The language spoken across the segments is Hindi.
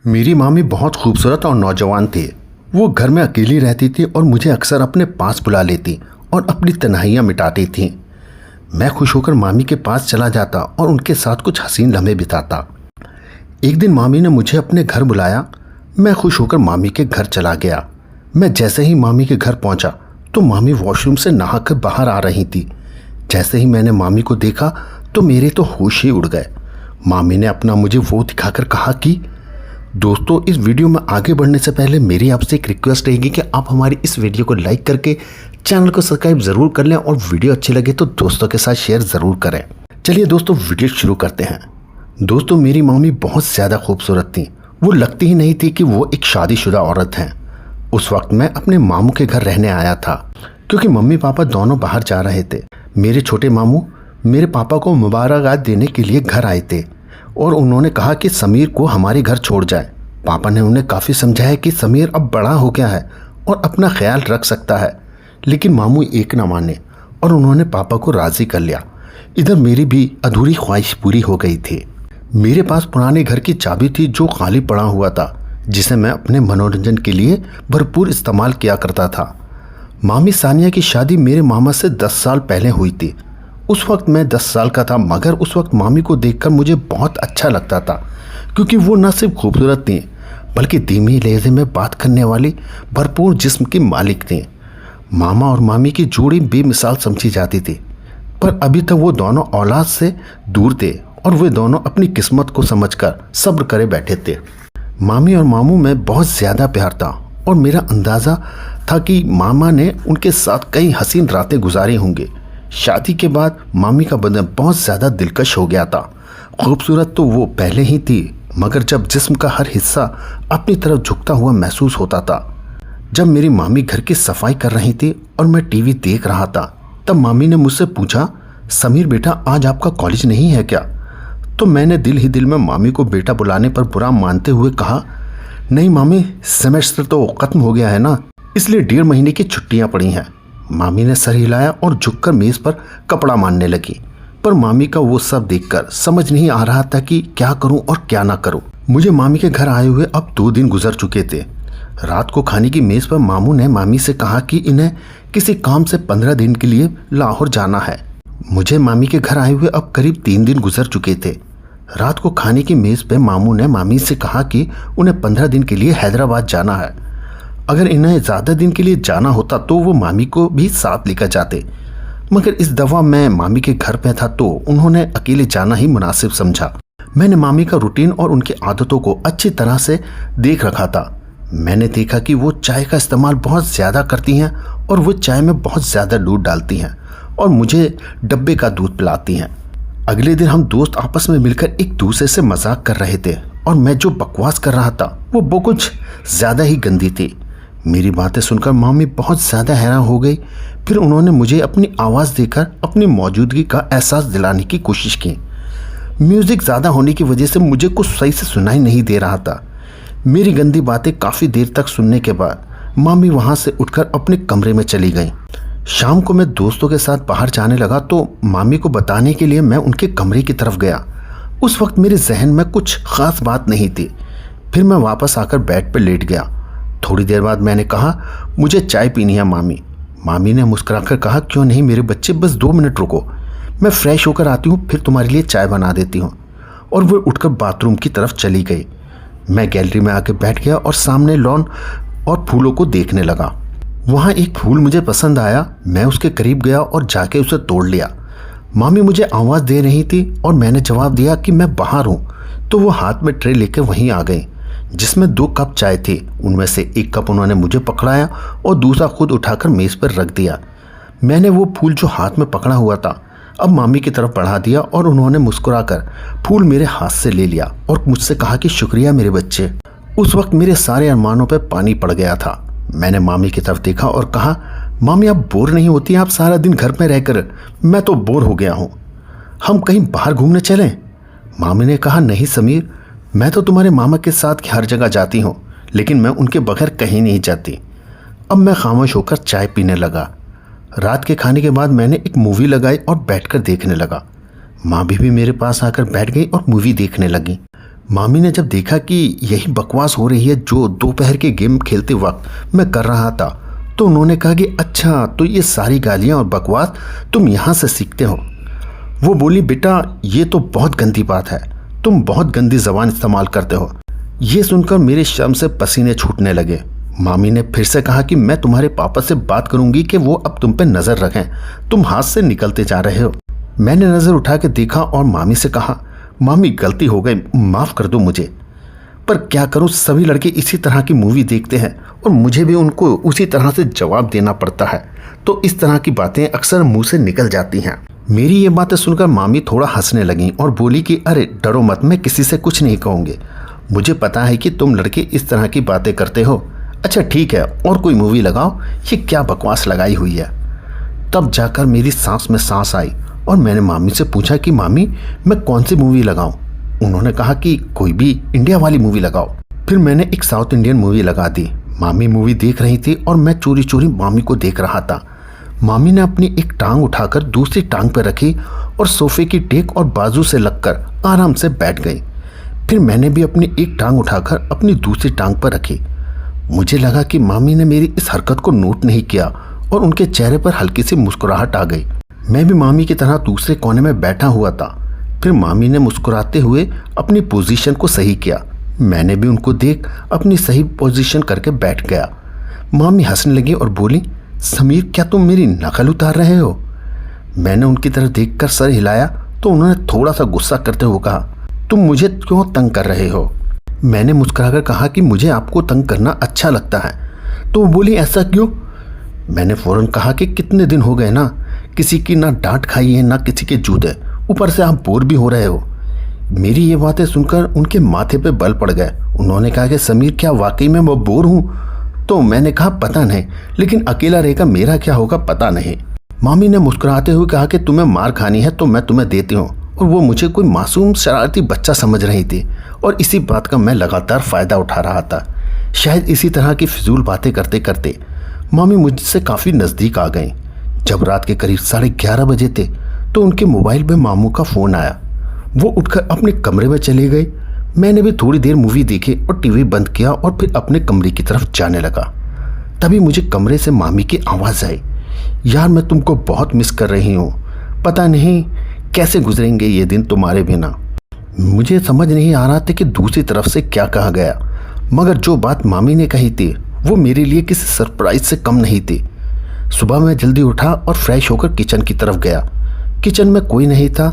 मेरी मामी बहुत खूबसूरत और नौजवान थी। वो घर में अकेली रहती थी और मुझे अक्सर अपने पास बुला लेती और अपनी तन्हाइयाँ मिटाती थीं। मैं खुश होकर मामी के पास चला जाता और उनके साथ कुछ हसीन लम्हे बिताता। एक दिन मामी ने मुझे अपने घर बुलाया। मैं खुश होकर मामी के घर चला गया। मैं जैसे ही मामी के घर पहुंचा तो मामी वॉशरूम से नहाकर बाहर आ रही थी। जैसे ही मैंने मामी को देखा तो मेरे तो होश ही उड़ गए। मामी ने अपना मुझे वो दिखाकर कहा कि दोस्तों, इस वीडियो में आगे बढ़ने से पहले मेरी आपसे एक रिक्वेस्ट रहेगी कि आप हमारी इस वीडियो को लाइक करके चैनल को सब्सक्राइब ज़रूर कर लें और वीडियो अच्छी लगे तो दोस्तों के साथ शेयर ज़रूर करें। चलिए दोस्तों, वीडियो शुरू करते हैं। दोस्तों, मेरी मामी बहुत ज़्यादा खूबसूरत थी। वो लगती ही नहीं थी कि वो एक शादीशुदा औरत हैं। उस वक्त मैं अपने मामू के घर रहने आया था क्योंकि मम्मी पापा दोनों बाहर जा रहे थे। मेरे छोटे मामू मेरे पापा को मुबारकबाद देने के लिए घर आए थे और उन्होंने कहा कि समीर को हमारे घर छोड़ जाए। पापा ने उन्हें काफ़ी समझाया कि समीर अब बड़ा हो गया है और अपना ख्याल रख सकता है, लेकिन मामू एक न माने और उन्होंने पापा को राज़ी कर लिया। इधर मेरी भी अधूरी ख्वाहिश पूरी हो गई थी। मेरे पास पुराने घर की चाबी थी जो खाली पड़ा हुआ था, जिसे मैं अपने मनोरंजन के लिए भरपूर इस्तेमाल किया करता था। मामी सानिया की शादी मेरे मामा से 10 साल पहले हुई थी। उस वक्त मैं 10 साल का था, मगर उस वक्त मामी को देखकर मुझे बहुत अच्छा लगता था क्योंकि वो न सिर्फ खूबसूरत थी बल्कि धीमी लहजे में बात करने वाली भरपूर जिस्म की मालिक थी। मामा और मामी की जोड़ी बेमिसाल समझी जाती थी, पर अभी तक वो दोनों औलाद से दूर थे और वे दोनों अपनी किस्मत को समझकर सब्र करे बैठे थे। मामी और मामू में बहुत ज़्यादा प्यार था और मेरा अंदाज़ा था कि मामा ने उनके साथ कई हसीन रातें गुजारी होंगी। शादी के बाद मामी का बदन बहुत ज़्यादा दिलकश हो गया था। खूबसूरत तो वो पहले ही थी, मगर जब जिस्म का हर हिस्सा अपनी तरफ झुकता हुआ महसूस होता था। जब मेरी मामी घर की सफाई कर रही थी और मैं टीवी देख रहा था, तब मामी ने मुझसे पूछा, समीर बेटा, आज आपका कॉलेज नहीं है क्या? तो मैंने दिल ही दिल में मामी को बेटा बुलाने पर बुरा मानते हुए कहा, नहीं मामी, सेमेस्टर तो ख़त्म हो गया है ना, इसलिए 1.5 महीने की छुट्टियाँ पड़ी हैं। मामी ने सर हिलाया और झुककर मेज़ पर कपड़ा मारने लगी, पर मामी का वो सब देखकर समझ नहीं आ रहा था कि क्या करूं और क्या ना करूं। मुझे मामी के घर आए हुए अब 2 दिन गुजर चुके थे। रात को खाने की मेज़ पर मामू ने मामी से कहा कि इन्हें किसी काम से 15 दिन के लिए लाहौर जाना है। मुझे मामी के घर आए हुए अब करीब 3 दिन गुजर चुके थे। रात को खाने की मेज़ पर मामू ने मामी से कहा कि उन्हें 15 दिन के लिए हैदराबाद जाना है। अगर इन्हें ज़्यादा दिन के लिए जाना होता तो वो मामी को भी साथ लेकर जाते, मगर इस दफ़ा मैं मामी के घर पे था तो उन्होंने अकेले जाना ही मुनासिब समझा। मैंने मामी का रूटीन और उनकी आदतों को अच्छी तरह से देख रखा था। मैंने देखा कि वो चाय का इस्तेमाल बहुत ज़्यादा करती हैं और वो चाय में बहुत ज़्यादा दूध डालती हैं और मुझे डब्बे का दूध पिलाती हैं। अगले दिन हम दोस्त आपस में मिलकर एक दूसरे से मजाक कर रहे थे और मैं जो बकवास कर रहा था वो कुछ ज़्यादा ही गंदी थी। मेरी बातें सुनकर मामी बहुत ज़्यादा हैरान हो गई। फिर उन्होंने मुझे अपनी आवाज़ देकर अपनी मौजूदगी का एहसास दिलाने की कोशिश की। म्यूज़िक ज़्यादा होने की वजह से मुझे कुछ सही से सुनाई नहीं दे रहा था। मेरी गंदी बातें काफ़ी देर तक सुनने के बाद मामी वहाँ से उठकर अपने कमरे में चली गई। शाम को मैं दोस्तों के साथ बाहर जाने लगा तो मामी को बताने के लिए मैं उनके कमरे की तरफ गया। उस वक्त मेरे जहन में कुछ ख़ास बात नहीं थी। फिर मैं वापस आकर बेड पर लेट गया। थोड़ी देर बाद मैंने कहा, मुझे चाय पीनी है मामी। मामी ने मुस्कुराकर कहा, क्यों नहीं मेरे बच्चे, बस 2 मिनट रुको, मैं फ्रेश होकर आती हूँ, फिर तुम्हारे लिए चाय बना देती हूँ। और वो उठकर बाथरूम की तरफ चली गई। मैं गैलरी में आकर बैठ गया और सामने लॉन और फूलों को देखने लगा। वहाँ एक फूल मुझे पसंद आया। मैं उसके करीब गया और जाके उसे तोड़ लिया। मामी मुझे आवाज़ दे रही थी और मैंने जवाब दिया कि मैं बाहर हूँ, तो वो हाथ में ट्रे लेकर वहीं आ गई जिसमें 2 कप चाय थी। उनमें से एक कप उन्होंने मुझे पकड़ाया और दूसरा खुद उठाकर मेज़ पर रख दिया। मैंने वो फूल जो हाथ में पकड़ा हुआ था अब मामी की तरफ बढ़ा दिया और उन्होंने मुस्कुराकर फूल मेरे हाथ से ले लिया और मुझसे कहा कि शुक्रिया मेरे बच्चे। उस वक्त मेरे सारे अरमानों पर पानी पड़ गया था। मैंने मामी की तरफ देखा और कहा, मामी आप बोर नहीं होती? आप सारा दिन घर में रहकर मैं तो बोर हो गया हूँ, हम कहीं बाहर घूमने चलें? मामी ने कहा, नहीं समीर, मैं तो तुम्हारे मामा के साथ हर जगह जाती हूँ, लेकिन मैं उनके बगैर कहीं नहीं जाती। अब मैं खामोश होकर चाय पीने लगा। रात के खाने के बाद मैंने एक मूवी लगाई और बैठकर देखने लगा। माँ भी मेरे पास आकर बैठ गई और मूवी देखने लगी। मामी ने जब देखा कि यही बकवास हो रही है जो दोपहर के गेम खेलते वक्त मैं कर रहा था, तो उन्होंने कहा कि अच्छा, तो ये सारी गालियाँ और बकवास तुम यहाँ से सीखते हो। वो बोली, बेटा ये तो बहुत गंदी बात है, तुम बहुत गंदी ज़बान इस्तेमाल करते हो। ये सुनकर मेरे शर्म से पसीने छूटने लगे। मामी ने फिर से कहा कि मैं तुम्हारे पापा से बात करूंगी कि वो अब तुम पे नज़र रखें, तुम हाथ से निकलते जा रहे हो। मैंने नज़र उठा के देखा और मामी से कहा, मामी गलती हो गई, माफ़ कर दो मुझे। पर क्या करूं, सभी लड़के इसी तरह की मूवी देखते हैं और मुझे भी उनको उसी तरह से जवाब देना पड़ता है, तो इस तरह की बातें अक्सर मुंह से निकल जाती हैं। मेरी ये बातें सुनकर मामी थोड़ा हंसने लगीं और बोली कि अरे डरो मत, मैं किसी से कुछ नहीं कहूँगी, मुझे पता है कि तुम लड़के इस तरह की बातें करते हो। अच्छा ठीक है, और कोई मूवी लगाओ, ये क्या बकवास लगाई हुई है। तब जाकर मेरी सांस में सांस आई और मैंने मामी से पूछा कि मामी मैं कौन सी मूवी लगाऊं। उन्होंने कहा कि कोई भी इंडिया वाली मूवी लगाओ। फिर मैंने एक साउथ इंडियन मूवी लगा दी। मामी मूवी देख रही थी और मैं चोरी चोरी मामी को देख रहा था। मामी ने अपनी एक टांग उठाकर दूसरी टांग पर रखी और सोफे की टेक और बाजू से लगकर आराम से बैठ गई। फिर मैंने भी अपनी एक टांग उठाकर अपनी दूसरी टांग पर रखी। मुझे लगा कि मामी ने मेरी इस हरकत को नोट नहीं किया और उनके चेहरे पर हल्की सी मुस्कुराहट आ गई। मैं भी मामी की तरह दूसरे कोने में बैठा हुआ था। फिर मामी ने मुस्कुराते हुए अपनी पोजीशन को सही किया। मैंने भी उनको देख अपनी सही पोजीशन करके बैठ गया। मामी हंसने लगी और बोली, समीर क्या तुम मेरी नकल उतार रहे हो? मैंने उनकी तरफ देखकर सर हिलाया तो उन्होंने थोड़ा सा गुस्सा करते हुए कहा, तुम मुझे क्यों तंग कर रहे हो? मैंने मुस्कुराकर कहा कि मुझे आपको तंग करना अच्छा लगता है। तो वो बोली, ऐसा क्यों? मैंने फ़ौरन कहा कि कितने दिन हो गए ना, किसी की ना डांट खाई है ना किसी के जूते, ऊपर से आप बोर भी हो रहे हो। मेरी ये बातें सुनकर उनके माथे पे बल पड़ गए। उन्होंने कहा कि समीर क्या वाकई में मैं बोर हूँ? तो मैंने कहा पता नहीं, लेकिन अकेला रहकर मेरा क्या होगा पता नहीं। मामी ने मुस्कुराते हुए कहा कि तुम्हें मार खानी है तो मैं तुम्हें देती हूँ, और वो मुझे कोई मासूम शरारती बच्चा समझ रही थी और इसी बात का मैं लगातार फ़ायदा उठा रहा था। शायद इसी तरह की फिजूल बातें करते करते मामी मुझसे काफ़ी नज़दीक आ गईं। जब रात के करीब 11:30 बजे थे तो उनके मोबाइल में मामू का फ़ोन आया। वो उठकर अपने कमरे में चले गए। मैंने भी थोड़ी देर मूवी देखी और टीवी बंद किया और फिर अपने कमरे की तरफ जाने लगा। तभी मुझे कमरे से मामी की आवाज़ आई, यार मैं तुमको बहुत मिस कर रही हूँ, पता नहीं कैसे गुजरेंगे ये दिन तुम्हारे बिना। मुझे समझ नहीं आ रहा था कि दूसरी तरफ से क्या कहा गया, मगर जो बात मामी ने कही थी वो मेरे लिए किसी सरप्राइज से कम नहीं थी। सुबह मैं जल्दी उठा और फ्रेश होकर किचन की तरफ गया। किचन में कोई नहीं था।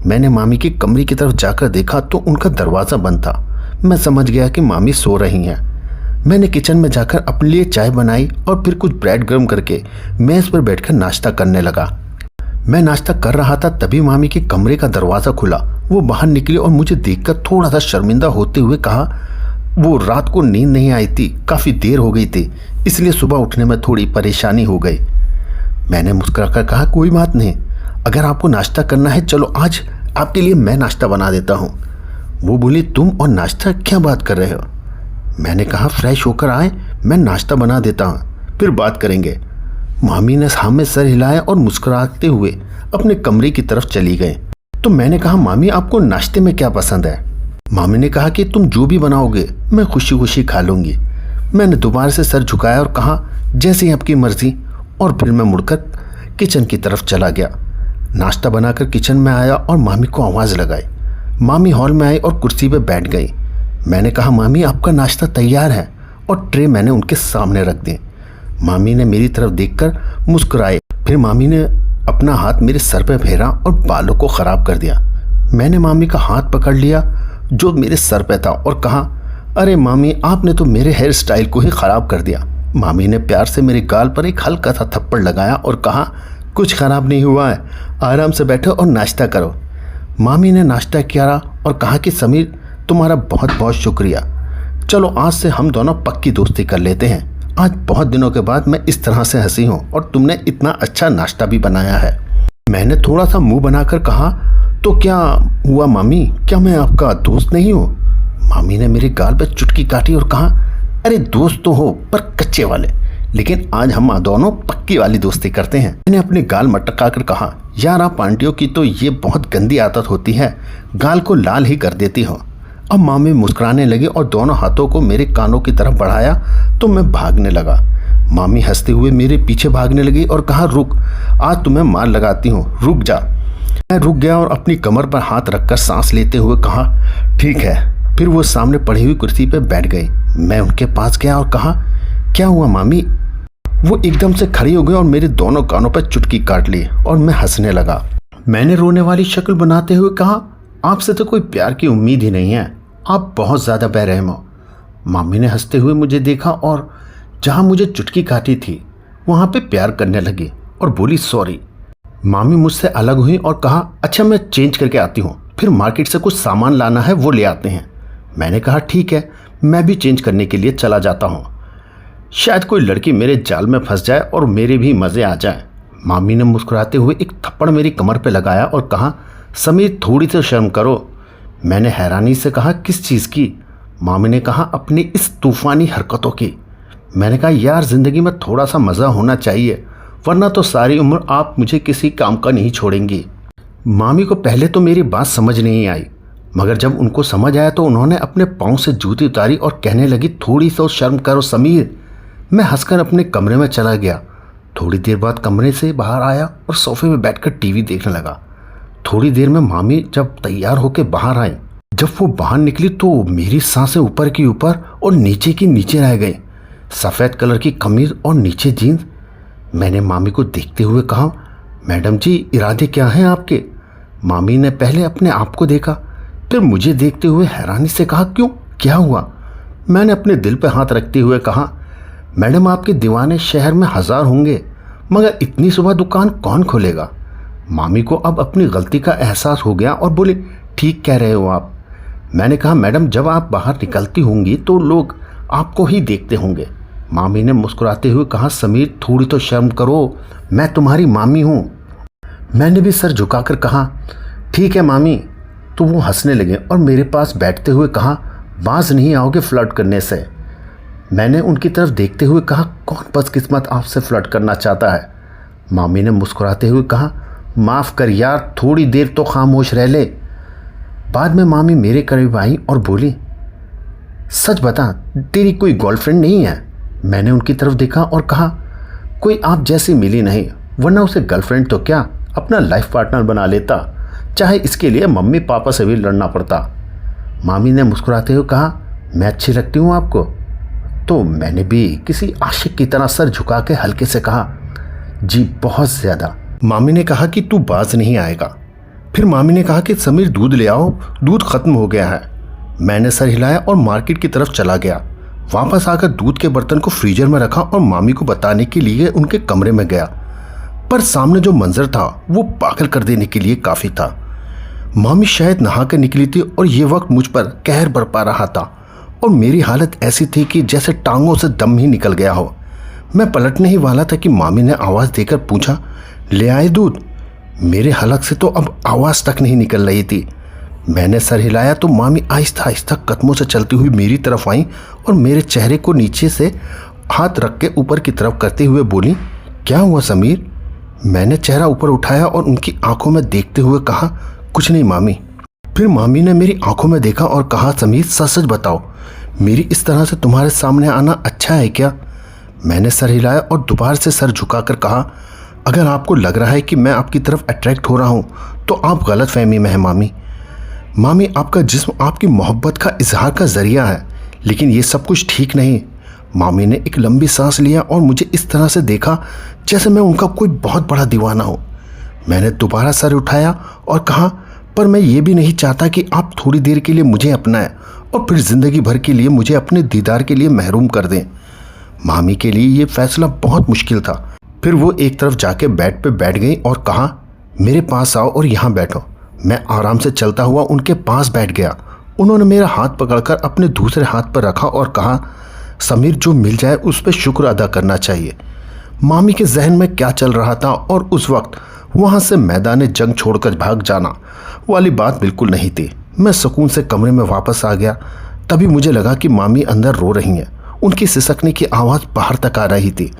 मैंने मामी के कमरे की तरफ जाकर देखा तो उनका दरवाज़ा बंद था। मैं समझ गया कि मामी सो रही हैं। मैंने किचन में जाकर अपने लिए चाय बनाई और फिर कुछ ब्रेड गर्म करके मेज़ पर बैठकर नाश्ता करने लगा। मैं नाश्ता कर रहा था तभी मामी के कमरे का दरवाज़ा खुला। वो बाहर निकली और मुझे देखकर थोड़ा सा शर्मिंदा होते हुए कहा, वो रात को नींद नहीं आई थी, काफ़ी देर हो गई थी, इसलिए सुबह उठने में थोड़ी परेशानी हो गई। मैंने मुस्कुराकर कहा, कोई बात नहीं, अगर आपको नाश्ता करना है चलो आज आपके लिए मैं नाश्ता बना देता हूँ। वो बोली, तुम और नाश्ता क्या बात कर रहे हो? मैंने कहा, फ्रेश होकर आए, मैं नाश्ता बना देता हूँ, फिर बात करेंगे। मामी ने हाँ में सर हिलाया और मुस्कुराते हुए अपने कमरे की तरफ चली गए। तो मैंने कहा, मामी आपको नाश्ते में क्या पसंद है? मामी ने कहा कि तुम जो भी बनाओगे मैं खुशी खुशी खा लूँगी। मैंने दोबारा से सर झुकाया और कहा, जैसे ही आपकी मर्जी, और फिर मैं मुड़कर किचन की तरफ चला गया। नाश्ता बनाकर किचन में आया और मामी को आवाज़ लगाई। मामी हॉल में आई और कुर्सी पर बैठ गई। मैंने कहा, मामी आपका नाश्ता तैयार है, और ट्रे मैंने उनके सामने रख दी। मामी ने मेरी तरफ देखकर मुस्कुराए। फिर मामी ने अपना हाथ मेरे सर पे फेरा और बालों को ख़राब कर दिया। मैंने मामी का हाथ पकड़ लिया जो मेरे सर पे था और कहा, अरे मामी आपने तो मेरे हेयर स्टाइल को ही ख़राब कर दिया। मामी ने प्यार से मेरे गाल पर एक हल्का सा थप्पड़ लगाया और कहा, कुछ ख़राब नहीं हुआ है, आराम से बैठो और नाश्ता करो। मामी ने नाश्ता किया और कहा कि समीर तुम्हारा बहुत बहुत शुक्रिया, चलो आज से हम दोनों पक्की दोस्ती कर लेते हैं। आज बहुत दिनों के बाद मैं इस तरह से हंसी हूँ और तुमने इतना अच्छा नाश्ता भी बनाया है। मैंने थोड़ा सा मुंह बनाकर कहा, तो क्या हुआ मामी, क्या मैं आपका दोस्त नहीं हूँ? मामी ने मेरे गाल पर चुटकी काटी और कहा, अरे दोस्त तो हो पर कच्चे वाले, लेकिन आज हम दोनों पक्की वाली दोस्ती करते हैं। मैंने अपने गाल मटका कर कहा, यार आप आंटियों की तो ये बहुत गंदी आदत होती है, गाल को लाल ही कर देती हो। अब मामी मुस्कुराने लगी और दोनों हाथों को मेरे कानों की तरफ बढ़ाया तो मैं भागने लगा। मामी हंसते हुए मेरे पीछे भागने लगी और कहा, रुक, आज तुम्हें मार लगाती हूँ, रुक जा। मैं रुक गया और अपनी कमर पर हाथ रखकर सांस लेते हुए कहा, ठीक है। फिर वो सामने पड़ी हुई कुर्सी पर बैठ गई। मैं उनके पास गया और कहा, क्या हुआ मामी? वो एकदम से खड़ी हो गई और मेरे दोनों कानों पर चुटकी काट ली और मैं हंसने लगा। मैंने रोने वाली शक्ल बनाते हुए कहा, आपसे तो कोई प्यार की उम्मीद ही नहीं है, आप बहुत ज़्यादा बेरहम हो। मामी ने हंसते हुए मुझे देखा और जहाँ मुझे चुटकी काटी थी वहाँ पे प्यार करने लगी और बोली, सॉरी। मामी मुझसे अलग हुई और कहा, अच्छा मैं चेंज करके आती हूँ, फिर मार्केट से कुछ सामान लाना है, वो ले आते हैं। मैंने कहा, ठीक है, मैं भी चेंज करने के लिए चला जाता हूँ, शायद कोई लड़की मेरे जाल में फंस जाए और मेरे भी मज़े आ जाए। मामी ने मुस्कुराते हुए एक थप्पड़ मेरी कमर पे लगाया और कहा, समीर थोड़ी सी शर्म करो। मैंने हैरानी से कहा, किस चीज़ की? मामी ने कहा, अपनी इस तूफ़ानी हरकतों की। मैंने कहा, यार ज़िंदगी में थोड़ा सा मज़ा होना चाहिए, वरना तो सारी उम्र आप मुझे किसी काम का नहीं छोड़ेंगी। मामी को पहले तो मेरी बात समझ नहीं आई, मगर जब उनको समझ आया तो उन्होंने अपने पाँव से जूती उतारी और कहने लगी, थोड़ी सी शर्म करो समीर। मैं हंसकर अपने कमरे में चला गया। थोड़ी देर बाद कमरे से बाहर आया और सोफे में बैठकर टीवी देखने लगा। थोड़ी देर में मामी जब तैयार होकर बाहर आई, जब वो बाहर निकली तो मेरी सांसें ऊपर की ऊपर और नीचे की नीचे रह गई। सफ़ेद कलर की कमीज और नीचे जीन्स। मैंने मामी को देखते हुए कहा, मैडम जी, इरादे क्या हैं आपके? मामी ने पहले अपने आप को देखा, फिर मुझे देखते हुए हैरानी से कहा, क्यों, क्या हुआ? मैंने अपने दिल पर हाथ रखते हुए कहा, मैडम आपके दीवाने शहर में 1000 होंगे, मगर इतनी सुबह दुकान कौन खोलेगा? मामी को अब अपनी गलती का एहसास हो गया और बोले, ठीक कह रहे हो आप। मैंने कहा, मैडम जब आप बाहर निकलती होंगी तो लोग आपको ही देखते होंगे। मामी ने मुस्कुराते हुए कहा, समीर थोड़ी तो शर्म करो, मैं तुम्हारी मामी हूँ। मैंने भी सर झुकाकर कहा, ठीक है मामी। तो वो हंसने लगे और मेरे पास बैठते हुए कहा, बाज नहीं आओगे फ्लर्ट करने से? मैंने उनकी तरफ देखते हुए कहा, कौन बदकिस्मत आपसे फ्लर्ट करना चाहता है? मामी ने मुस्कुराते हुए कहा, माफ़ कर यार, थोड़ी देर तो खामोश रह ले। बाद में मामी मेरे करीब आई और बोली, सच बता, तेरी कोई गर्लफ्रेंड नहीं है? मैंने उनकी तरफ देखा और कहा, कोई आप जैसी मिली नहीं, वरना उसे गर्लफ्रेंड तो क्या, अपना लाइफ पार्टनर बना लेता, चाहे इसके लिए मम्मी पापा से भी लड़ना पड़ता। मामी ने मुस्कुराते हुए कहा, मैं अच्छी लगती हूँ आपको? तो मैंने भी किसी आशिक की तरह सर झुका के हल्के से कहा, जी बहुत ज़्यादा। मामी ने कहा कि तू बाज नहीं आएगा। फिर मामी ने कहा कि समीर दूध ले आओ, दूध ख़त्म हो गया है। मैंने सर हिलाया और मार्केट की तरफ चला गया। वापस आकर दूध के बर्तन को फ्रीजर में रखा और मामी को बताने के लिए उनके कमरे में गया, पर सामने जो मंजर था वो पागल कर देने के लिए काफ़ी था। मामी शायद नहा कर निकली थी और ये वक्त मुझ पर कहर बरपा रहा था और मेरी हालत ऐसी थी कि जैसे टांगों से दम ही निकल गया हो। मैं पलटने ही वाला था कि मामी ने आवाज़ देकर पूछा, ले आए दूध? मेरे हलक से तो अब आवाज़ तक नहीं निकल रही थी। मैंने सर हिलाया तो मामी आहिस्ता आहिस्ता कदमों से चलती हुई मेरी तरफ आई और मेरे चेहरे को नीचे से हाथ रख के ऊपर की तरफ करते हुए बोली, क्या हुआ समीर? मैंने चेहरा ऊपर उठाया और उनकी आंखों में देखते हुए कहा, कुछ नहीं मामी। फिर मामी ने मेरी आंखों में देखा और कहा, समीर सच सच बताओ, मेरी इस तरह से तुम्हारे सामने आना अच्छा है क्या? मैंने सर हिलाया और दोबारा से सर झुकाकर कहा, अगर आपको लग रहा है कि मैं आपकी तरफ अट्रैक्ट हो रहा हूँ तो आप गलत फहमी में हैं मामी। मामी, आपका जिस्म आपकी मोहब्बत का इजहार का ज़रिया है, लेकिन ये सब कुछ ठीक नहीं। मामी ने एक लंबी सांस लिया और मुझे इस तरह से देखा जैसे मैं उनका कोई बहुत बड़ा दीवाना हूँ। मैंने दोबारा सर उठाया और कहा, पर मैं ये भी नहीं चाहता कि आप थोड़ी देर के लिए मुझे अपनाएं और फिर ज़िंदगी भर के लिए मुझे अपने दीदार के लिए महरूम कर दें। मामी के लिए ये फैसला बहुत मुश्किल था। फिर वो एक तरफ जाके बेड पे बैठ गई और कहा, मेरे पास आओ और यहाँ बैठो। मैं आराम से चलता हुआ उनके पास बैठ गया। उन्होंने मेरा हाथ पकड़कर अपने दूसरे हाथ पर रखा और कहा, समीर जो मिल जाए उस पर शुक्र अदा करना चाहिए। मामी के जहन में क्या चल रहा था और उस वक्त वहाँ से मैदान जंग छोड़कर भाग जाना वाली बात बिल्कुल नहीं थी। मैं सुकून से कमरे में वापस आ गया। तभी मुझे लगा कि मामी अंदर रो रही हैं। उनकी सिसकने की आवाज़ बाहर तक आ रही थी।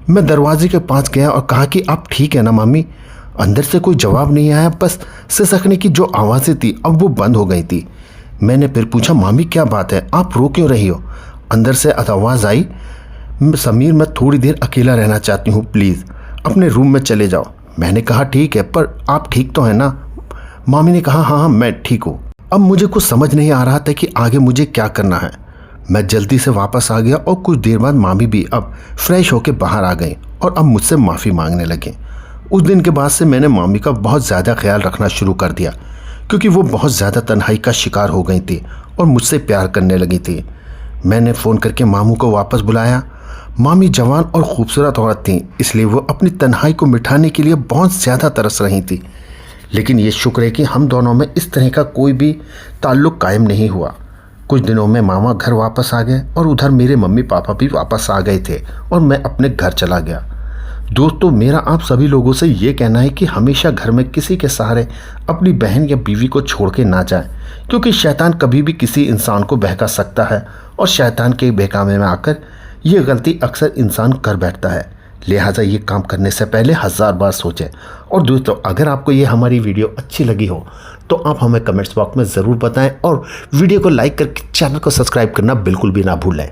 मैं दरवाजे के पास गया और कहा कि आप ठीक है ना मामी? अंदर से कोई जवाब नहीं आया, बस सिसकने की जो आवाज़ें थी अब वो बंद हो गई थी। मैंने फिर पूछा, मामी क्या बात है, आप रो क्यों रही हो? अंदर से आवाज़ आई, समीर मैं थोड़ी देर अकेला रहना चाहती हूँ, प्लीज़ अपने रूम में चले जाओ। मैंने कहा ठीक है, पर आप ठीक तो हैं ना? मामी ने कहा हाँ मैं ठीक हूँ। अब मुझे कुछ समझ नहीं आ रहा था कि आगे मुझे क्या करना है। मैं जल्दी से वापस आ गया और कुछ देर बाद मामी भी अब फ्रेश होकर बाहर आ गई और अब मुझसे माफ़ी मांगने लगी। उस दिन के बाद से मैंने मामी का बहुत ज़्यादा ख्याल रखना शुरू कर दिया, क्योंकि वो बहुत ज़्यादा तन्हाई का शिकार हो गई थी और मुझसे प्यार करने लगी थी। मैंने फ़ोन करके मामू को वापस बुलाया। मामी जवान और ख़ूबसूरत औरत थी, इसलिए वो अपनी तन्हाई को मिटाने के लिए बहुत ज़्यादा तरस रही थी। लेकिन ये शुक्र है कि हम दोनों में इस तरह का कोई भी ताल्लुक़ कायम नहीं हुआ। कुछ दिनों में मामा घर वापस आ गए और उधर मेरे मम्मी पापा भी वापस आ गए थे और मैं अपने घर चला गया। दोस्तों, मेरा आप सभी लोगों से ये कहना है कि हमेशा घर में किसी के सहारे अपनी बहन या बीवी को छोड़ के ना जाएं, क्योंकि शैतान कभी भी किसी इंसान को बहका सकता है और शैतान के बहकावे में आकर ये गलती अक्सर इंसान कर बैठता है। लिहाजा ये काम करने से पहले 1000 बार सोचें। और दोस्तों, अगर आपको ये हमारी वीडियो अच्छी लगी हो तो आप हमें कमेंट्स बॉक्स में ज़रूर बताएं और वीडियो को लाइक करके चैनल को सब्सक्राइब करना बिल्कुल भी ना भूलें।